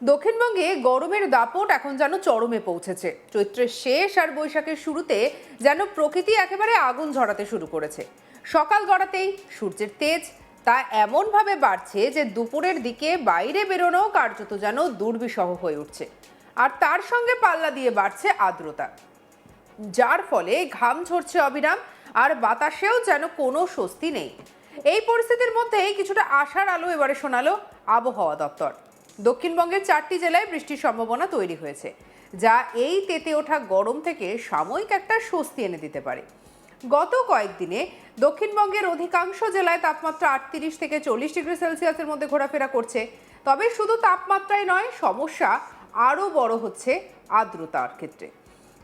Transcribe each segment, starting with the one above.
দক্ষিণবঙ্গে গরমের দাপট এখন যেন চরমে পৌঁছেছে। চৈত্রের শেষ আর বৈশাখের শুরুতে যেন প্রকৃতি একেবারে আগুন ঝরাতে শুরু করেছে। সকাল গড়াতেই সূর্যের তেজ তা এমনভাবে বাড়ছে যে দুপুরের দিকে বাইরে বেরোনো কার্যত যেন দুর্বিষহ হয়ে উঠছে। আর তার সঙ্গে পাল্লা দিয়ে বাড়ছে আর্দ্রতা, যার ফলে ঘাম ঝরছে অবিরাম, আর বাতাসেও যেন কোনো স্বস্তি নেই। এই পরিস্থিতির মধ্যেই কিছুটা আশার আলো এবারে শোনালো আবহাওয়া দপ্তর। দক্ষিণবঙ্গের 4টি জেলায় বৃষ্টির সম্ভাবনা তৈরি হয়েছে, যা এই তেতে ওঠা গরম থেকে সাময়িক একটা স্বস্তি এনে দিতে পারে। গত কয়েকদিনে দক্ষিণবঙ্গের অধিকাংশ জেলায় তাপমাত্রা 38 থেকে 40 ডিগ্রি সেলসিয়াসের মধ্যে ঘোরাফেরা করছে। তবে শুধু তাপমাত্রাই নয়, সমস্যা আরও বড় হচ্ছে আর্দ্রতার ক্ষেত্রে।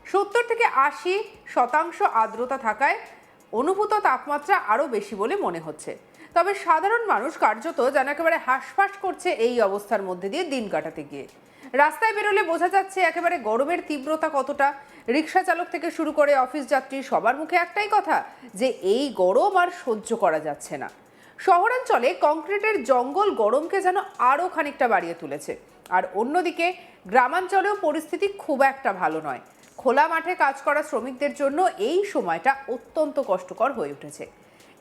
70 থেকে 80% আর্দ্রতা থাকায় অনুভূত তাপমাত্রা আরও বেশি বলে মনে হচ্ছে। তবে সাধারণ মানুষ কার্যত যেন একেবারে হাঁসফাঁস করছে এই অবস্থার মধ্যে দিয়ে দিন কাটাতে গিয়ে। রাস্তায় বেরোলে বোঝা যাচ্ছে একেবারে গরমের তীব্রতা কতটা। রিক্সা চালক থেকে শুরু করে অফিস যাত্রী সবার মুখে একটাই কথা, যে এই গরম আর সহ্য করা যাচ্ছে না। শহরাঞ্চলে কংক্রিটের জঙ্গল গরমকে যেন আরও খানিকটা বাড়িয়ে তুলেছে। আর অন্যদিকে গ্রামাঞ্চলেও পরিস্থিতি খুব একটা ভালো নয়। খোলা মাঠে কাজ করা শ্রমিকদের জন্য এই সময়টা অত্যন্ত কষ্টকর হয়ে উঠেছে।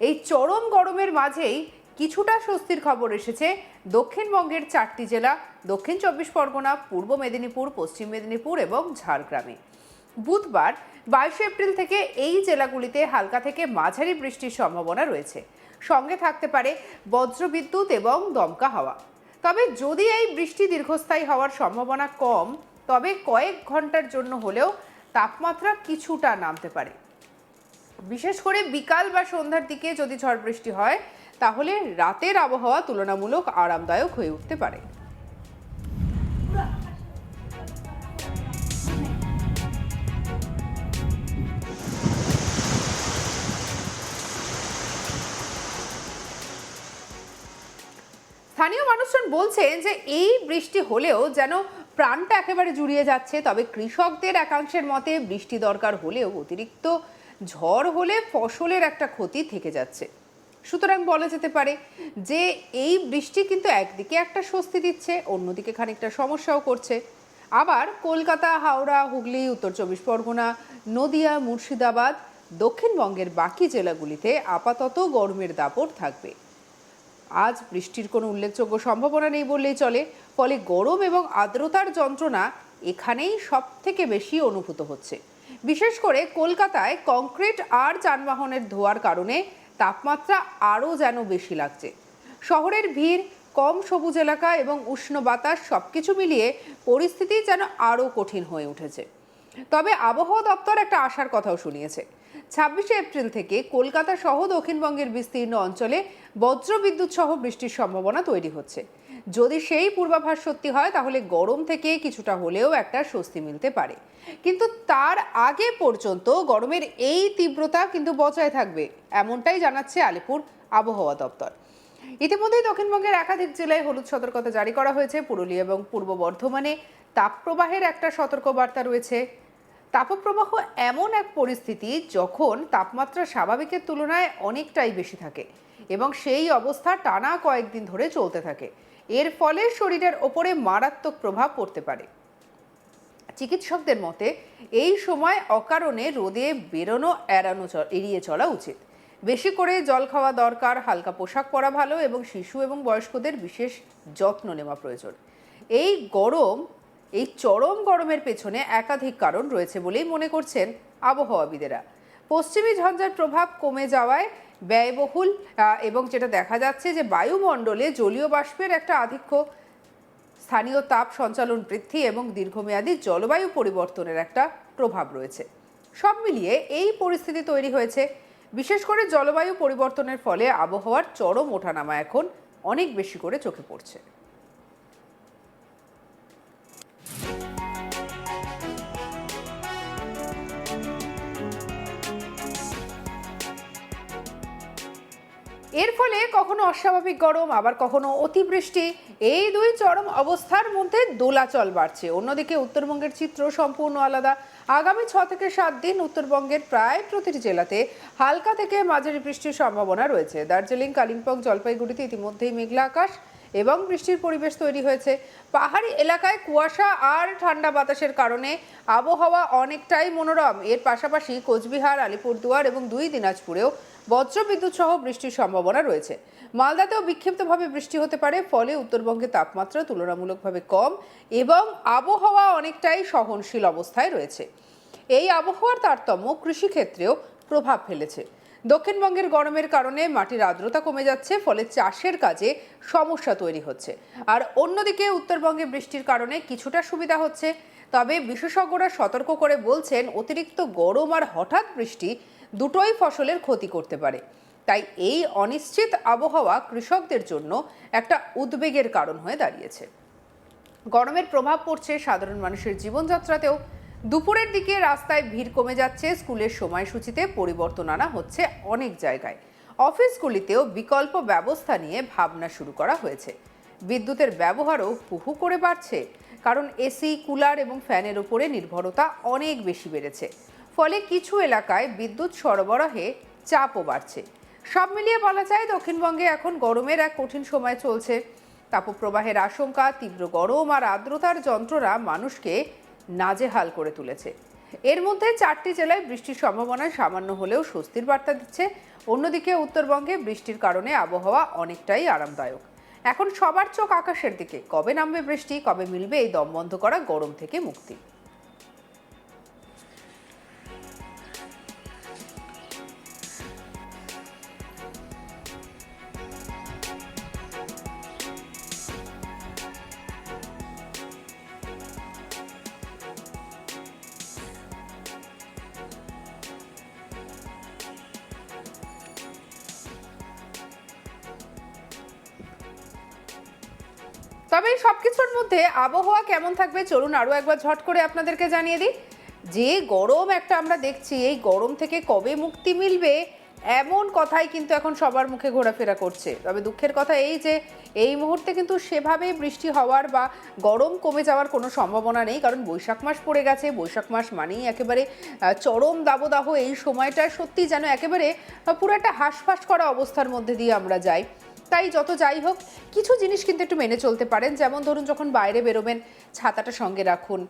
এই চরম গরমের মাঝেই কিছুটা স্বস্তির খবর এসেছে দক্ষিণবঙ্গের 4টি জেলা, দক্ষিণ 24 পরগনা, পূর্ব মেদিনীপুর, পশ্চিম মেদিনীপুর এবং ঝাড়গ্রামে। বুধবার 22 এপ্রিল থেকে এই জেলাগুলিতে হালকা থেকে মাঝারি বৃষ্টির সম্ভাবনা রয়েছে। সঙ্গে থাকতে পারে বজ্রবিদ্যুৎ এবং দমকা হাওয়া। তবে যদি এই বৃষ্টি দীর্ঘস্থায়ী হওয়ার সম্ভাবনা কম, তবে কয়েক ঘন্টার জন্য হলেও তাপমাত্রা কিছুটা নামতে পারে। বিশেষ করে বিকাল বা সন্ধ্যার দিকে যদি ঝড় বৃষ্টি হয়, তাহলে রাতের আবহাওয়া তুলনামূলক আরামদায়ক হয়ে উঠতে পারে। স্থানীয় মানুষজন বলছেন যে এই বৃষ্টি হলেও যেন প্রাণটা একেবারে জুড়িয়ে যাচ্ছে। তবে কৃষকদের একাংশের মতে বৃষ্টি দরকার হলেও অতিরিক্ত ঝড় হলে ফসলের একটা ক্ষতি থেকে যাচ্ছে। সুতরাং বলা যেতে পারে যে এই বৃষ্টি কিন্তু একদিকে একটা স্বস্তি দিচ্ছে, অন্যদিকে খানিকটা সমস্যাও করছে। আবার কলকাতা, হাওড়া, হুগলি, উত্তর 24 পরগনা, নদিয়া, মুর্শিদাবাদ, দক্ষিণবঙ্গের বাকি জেলাগুলিতে আপাতত গরমের দাপট থাকবে। আজ বৃষ্টির কোনো উল্লেখযোগ্য সম্ভাবনা নেই বললেই চলে। ফলে গরম এবং আর্দ্রতার যন্ত্রণা এখানেই সব থেকে বেশি অনুভূত হচ্ছে। বিশেষ করে কলকাতায় কংক্রিট আর যানবাহনের ধোঁয়ার কারণে তাপমাত্রা আরও যেন বেশি লাগছে। শহরের ভিড়, কম সবুজ এলাকা এবং উষ্ণ বাতাস সবকিছু মিলিয়ে পরিস্থিতি যেন আরও কঠিন হয়ে উঠেছে। তবে আবহাওয়া দপ্তর একটা আশার কথাও শুনিয়েছে। 26 এপ্রিল থেকে কলকাতা সহ দক্ষিণবঙ্গের বিস্তীর্ণ অঞ্চলে বজ্রবিদ্যুৎ সহ বৃষ্টির সম্ভাবনা তৈরি হচ্ছে। যদি সেই পূর্বাভাস সত্যি হয়, তাহলে গরম থেকে কিছুটা হলেও একটা স্বস্তি মিলতে পারে। কিন্তু তার আগে পর্যন্ত গরমের এই তীব্রতা কিন্তু বজায় থাকবে, এমনটাই জানাচ্ছে আলিপুর আবহাওয়া দপ্তর। ইতিমধ্যেই দক্ষিণবঙ্গের একাধিক জেলায় হলুদ সতর্কতা জারি করা হয়েছে। পুরুলিয়া এবং পূর্ব বর্ধমানে তাপপ্রবাহের একটা সতর্কবার্তা রয়েছে। তাপপ্রবাহ এমন এক পরিস্থিতি যখন তাপমাত্রা স্বাভাবিকের তুলনায় অনেকটাই বেশি থাকে এবং সেই অবস্থা টানা কয়েকদিন ধরে চলতে থাকে। এর ফলে শরীরের ওপরে মারাত্মক প্রভাব পড়তে পারে। চিকিৎসকদের মতে এই সময় অকারণে রোদে বেরোনো এড়িয়ে চলা উচিত। বেশি করে জল খাওয়া দরকার, হালকা পোশাক পরা ভালো এবং শিশু এবং বয়স্কদের বিশেষ যত্ন নেওয়া প্রয়োজন। এই চরম গরমের পেছনে একাধিক কারণ রয়েছে বলেই মনে করছেন আবহাওয়াবিদেরা। পশ্চিমী ঝঞ্ঝার প্রভাব কমে যাওয়ায় ব্যয়বহুল এবং যেটা দেখা যাচ্ছে যে বায়ুমণ্ডলে জলীয় বাষ্পের একটা আধিক্য, স্থানীয় তাপ সঞ্চালন বৃদ্ধি এবং দীর্ঘমেয়াদী জলবায়ু পরিবর্তনের একটা প্রভাব রয়েছে। সব মিলিয়ে এই পরিস্থিতি তৈরি হয়েছে। বিশেষ করে জলবায়ু পরিবর্তনের ফলে আবহাওয়ার চরম ওঠানামা এখন অনেক বেশি করে চোখে পড়ছে। এর ফলে কখনো অস্বাভাবিক গরম, আবার কখনো অতিবৃষ্টি, এই দুই চরম অবস্থার মধ্যে দোলাচল বাড়ছে। অন্যদিকে উত্তরবঙ্গের চিত্র সম্পূর্ণ আলাদা। আগামী 6 থেকে 7 দিন উত্তরবঙ্গের প্রায় প্রতিটি জেলাতে হালকা থেকে মাঝারি বৃষ্টির সম্ভাবনা রয়েছে। দার্জিলিং, কালিম্পং, জলপাইগুড়িতে ইতিমধ্যেই মেঘলা আকাশ এবং বৃষ্টির পরিবেশ তৈরি হয়েছে। পাহাড়ি এলাকায় কুয়াশা আর ঠান্ডা বাতাসের কারণে আবহাওয়া অনেকটাই মনোরম। এর পাশাপাশি কোচবিহার, আলিপুরদুয়ার এবং 2 দিনাজপুরেও বজ্রবিদ্যুৎ সহ বৃষ্টির সম্ভাবনা রয়েছে। মালদাতেও বিক্ষিপ্তভাবে বৃষ্টি হতে পারে, ফলে উত্তরবঙ্গে তাপমাত্রা তুলনামূলকভাবে কম এবং আবহাওয়া অনেকটাই সহনশীল অবস্থায় রয়েছে। এই আবহাওয়ার তারতম্য কৃষিক্ষেত্রেও প্রভাব ফেলেছে। দক্ষিণবঙ্গের গরমের কারণে মাটির আর্দ্রতা কমে যাচ্ছে, ফলে চাষের কাজে সমস্যা তৈরি হচ্ছে। আর অন্যদিকে উত্তরবঙ্গে বৃষ্টির কারণে কিছুটা সুবিধা হচ্ছে। তবে বিশেষজ্ঞরা সতর্ক করে বলছেন, অতিরিক্ত গরম আর হঠাৎ বৃষ্টি দুটোই ফসলের ক্ষতি করতে পারে। তাই এই অনিশ্চিত আবহাওয়া কৃষকদের জন্য একটা উদ্বেগের কারণ হয়ে দাঁড়িয়েছে। গরমের প্রভাব পড়ছে সাধারণ মানুষের জীবনযাত্রাতেও। দুপুরের দিকে রাস্তায় ভিড় কমে যাচ্ছে, স্কুলের সময়সূচিতে পরিবর্তন আনা হচ্ছে অনেক জায়গায়। অফিসগুলিতেও বিকল্প ব্যবস্থা নিয়ে ভাবনা শুরু করা হয়েছে। বিদ্যুতের ব্যবহারও হুহু করে বাড়ছে, কারণ এসি, কুলার এবং ফ্যানের উপরে নির্ভরতা অনেক বেশি বেড়েছে। ফলে কিছু এলাকায় বিদ্যুৎ সরবরাহে চাপও বাড়ছে। সব মিলিয়ে বলা যায়, দক্ষিণবঙ্গে এখন গরমের এক কঠিন সময় চলছে। তাপপ্রবাহের আশঙ্কা, তীব্র গরম আর আর্দ্রতার যন্ত্রণা মানুষকে নাজেহাল করে তুলেছে। এর মধ্যে 4টি জেলায় বৃষ্টির সম্ভাবনা সামান্য হলেও স্বস্তির বার্তা দিচ্ছে। অন্যদিকে উত্তরবঙ্গে বৃষ্টির কারণে আবহাওয়া অনেকটাই আরামদায়ক। এখন সবার চোখ আকাশের দিকে, কবে নামবে বৃষ্টি, কবে মিলবে এই দম বন্ধ করা গরম থেকে মুক্তি। তবে এই সবকিছুর মধ্যে আবহাওয়া কেমন থাকবে চলুন আরও একবার ঝট করে আপনাদেরকে জানিয়ে দিই। যে গরম একটা আমরা দেখছি, এই গরম থেকে কবে মুক্তি মিলবে এমন কথাই কিন্তু এখন সবার মুখে ঘোরাফেরা করছে। তবে দুঃখের কথা এই যে এই মুহূর্তে কিন্তু সেভাবে বৃষ্টি হওয়ার বা গরম কমে যাওয়ার কোনো সম্ভাবনা নেই, কারণ বৈশাখ মাস পড়ে গেছে। বৈশাখ মাস মানেই একেবারে চরম দাবদাহ। এই সময়টা সত্যি যেন একেবারে পুরো একটা হাঁসফাঁস করা অবস্থার মধ্যে দিয়ে আমরা যাই। তাই যত যাই হোক, কিছু জিনিস কিন্তু একটু মেনে চলতে পারেন। যেমন ধরুন, যখন বাইরে বেরোবেন ছাতাটা সঙ্গে রাখুন।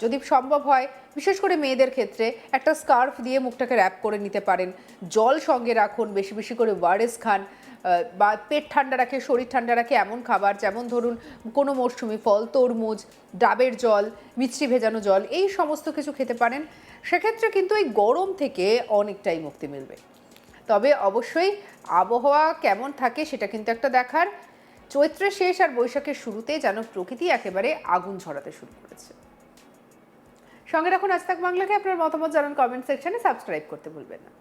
যদি সম্ভব হয়, বিশেষ করে মেয়েদের ক্ষেত্রে একটা স্কার্ফ দিয়ে মুখটাকে র্যাপ করে নিতে পারেন। জল সঙ্গে রাখুন, বেশি বেশি করে ওআরএস খান, বা পেট ঠান্ডা রাখে, শরীর ঠান্ডা রাখে এমন খাবার, যেমন ধরুন কোনো মরশুমি ফল, তরমুজ, ডাবের জল, মিষ্টি ভেজানো জল, এই সমস্ত কিছু খেতে পারেন। সেক্ষেত্রে কিন্তু এই গরম থেকে অনেকটাই মুক্তি মিলবে। তবে অবশ্যই আবহাওয়া কেমন থাকে সেটা কিন্তু একটা দেখার। চৈত্রের শেষ আর বৈশাখের শুরুতে যেন প্রকৃতি একেবারে আগুন ঝরাতে শুরু করেছে। সঙ্গে রাখুন আজ তাক বাংলাকে। আপনার মতামত জানান কমেন্ট সেকশনে, সাবস্ক্রাইব করতে ভুলবেন না।